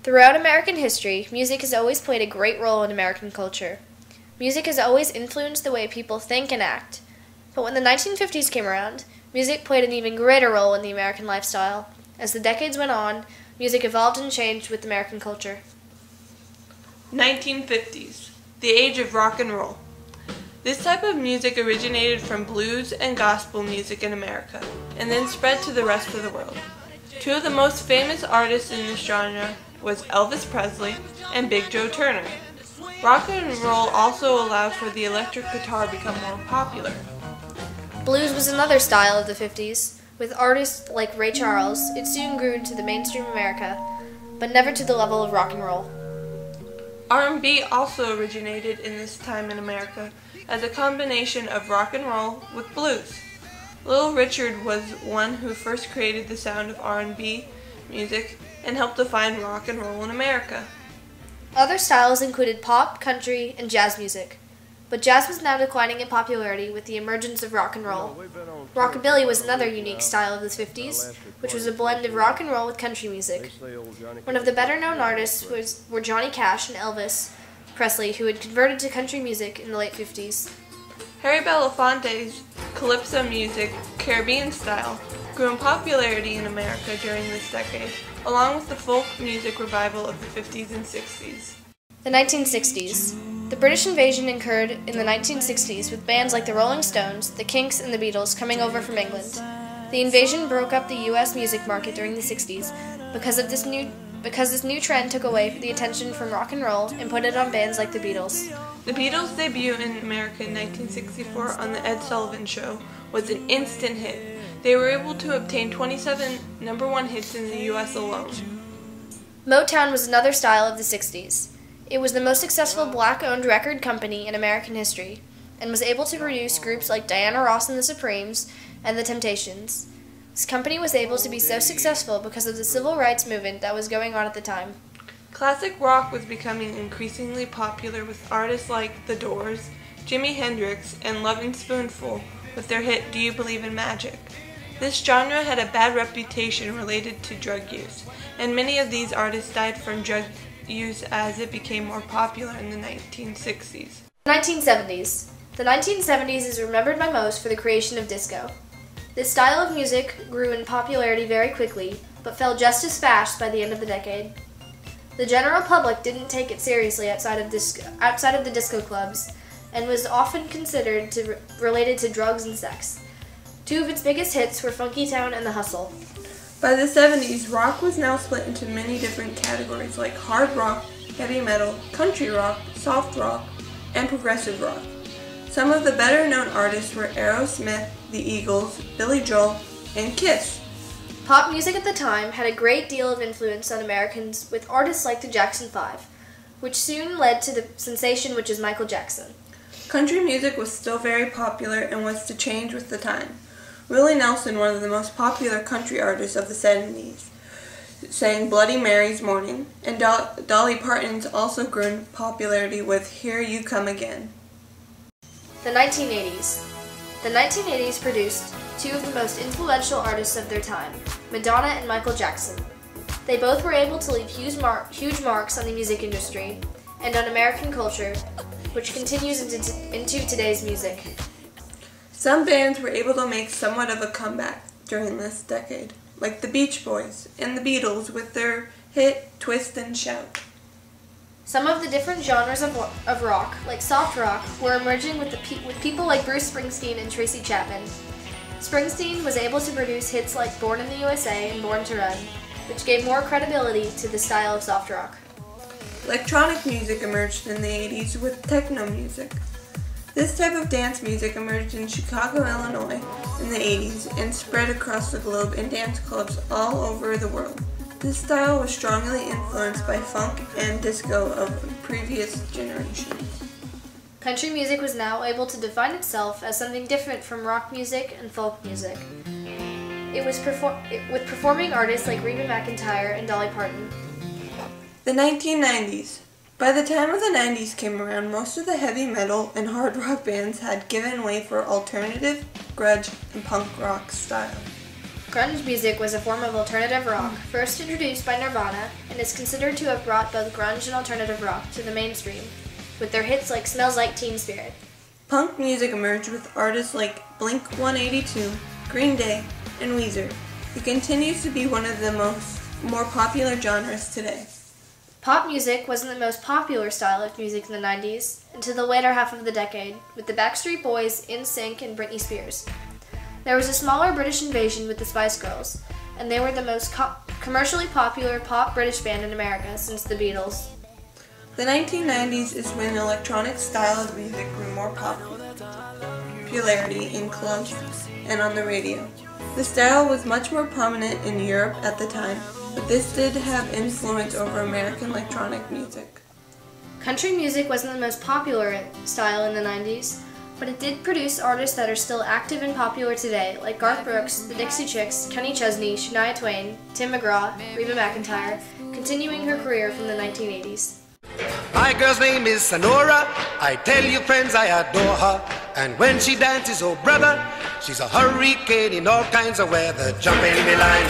Throughout American history, music has always played a great role in American culture. Music has always influenced the way people think and act. But when the 1950s came around, music played an even greater role in the American lifestyle. As the decades went on, music evolved and changed with American culture. 1950s, the age of rock and roll. This type of music originated from blues and gospel music in America, and then spread to the rest of the world. Two of the most famous artists in this genre was Elvis Presley and Big Joe Turner. Rock and roll also allowed for the electric guitar to become more popular. Blues was another style of the 50s. With artists like Ray Charles, it soon grew into the mainstream America, but never to the level of rock and roll. R&B also originated in this time in America as a combination of rock and roll with blues. Little Richard was one who first created the sound of R&B music and helped define rock and roll in America. Other styles included pop, country, and jazz music. But jazz was now declining in popularity with the emergence of rock and roll. Rockabilly was another unique style of the 50s, which was a blend of rock and roll with country music. One of the better-known artists were Johnny Cash and Elvis Presley, who had converted to country music in the late 50s. Harry Belafonte's calypso music, Caribbean style, grew in popularity in America during this decade, along with the folk music revival of the 50s and 60s. The 1960s. The British invasion occurred in the 1960s with bands like the Rolling Stones, the Kinks, and the Beatles coming over from England. The invasion broke up the U.S. music market during the 60s because this new trend took away the attention from rock and roll and put it on bands like the Beatles. The Beatles' debut in America in 1964 on The Ed Sullivan Show was an instant hit. They were able to obtain 27 #1 hits in the U.S. alone. Motown was another style of the 60s. It was the most successful black-owned record company in American history, and was able to produce groups like Diana Ross and the Supremes and the Temptations. This company was able to be so successful because of the civil rights movement that was going on at the time. Classic rock was becoming increasingly popular with artists like The Doors, Jimi Hendrix, and Lovin' Spoonful with their hit Do You Believe in Magic? This genre had a bad reputation related to drug use, and many of these artists died from drug use as it became more popular in the 1960s. 1970s. The 1970s is remembered by most for the creation of disco. This style of music grew in popularity very quickly, but fell just as fast by the end of the decade. The general public didn't take it seriously outside of the disco clubs, and was often considered related to drugs and sex. Two of its biggest hits were Funky Town and The Hustle. By the 70s, rock was now split into many different categories like hard rock, heavy metal, country rock, soft rock, and progressive rock. Some of the better-known artists were Aerosmith, the Eagles, Billy Joel, and Kiss. Pop music at the time had a great deal of influence on Americans with artists like the Jackson 5, which soon led to the sensation which is Michael Jackson. Country music was still very popular and was to change with the time. Willie Nelson, one of the most popular country artists of the 70s, sang Bloody Mary's Morning, and Dolly Parton's also grew in popularity with Here You Come Again. The 1980s. The 1980s produced two of the most influential artists of their time, Madonna and Michael Jackson. They both were able to leave huge marks on the music industry and on American culture, which continues into today's music. Some bands were able to make somewhat of a comeback during this decade, like the Beach Boys and the Beatles with their hit Twist and Shout. Some of the different genres of rock, like soft rock, were emerging with people like Bruce Springsteen and Tracy Chapman. Springsteen was able to produce hits like Born in the USA and Born to Run, which gave more credibility to the style of soft rock. Electronic music emerged in the 80s with techno music. This type of dance music emerged in Chicago, Illinois in the 80s and spread across the globe in dance clubs all over the world. This style was strongly influenced by funk and disco of previous generations. Country music was now able to define itself as something different from rock music and folk music. It was with performing artists like Reba McEntire and Dolly Parton. The 1990s. By the time of the 90s came around, most of the heavy metal and hard rock bands had given way for alternative, grunge, and punk rock style. Grunge music was a form of alternative rock, first introduced by Nirvana, and is considered to have brought both grunge and alternative rock to the mainstream, with their hits like Smells Like Teen Spirit. Punk music emerged with artists like Blink-182, Green Day, and Weezer. It continues to be one of the more popular genres today. Pop music wasn't the most popular style of music in the 90s until the later half of the decade, with the Backstreet Boys, NSYNC, and Britney Spears. There was a smaller British invasion with the Spice Girls, and they were the most commercially popular pop British band in America since the Beatles. The 1990s is when electronic style of music grew more popularity in clubs and on the radio. The style was much more prominent in Europe at the time, but this did have influence over American electronic music. Country music wasn't the most popular style in the 90s, but it did produce artists that are still active and popular today, like Garth Brooks, the Dixie Chicks, Kenny Chesney, Shania Twain, Tim McGraw, Reba McEntire, continuing her career from the 1980s. My girl's name is Sonora. I tell you friends, I adore her. And when she dances, oh brother, she's a hurricane in all kinds of weather. Jump in the line.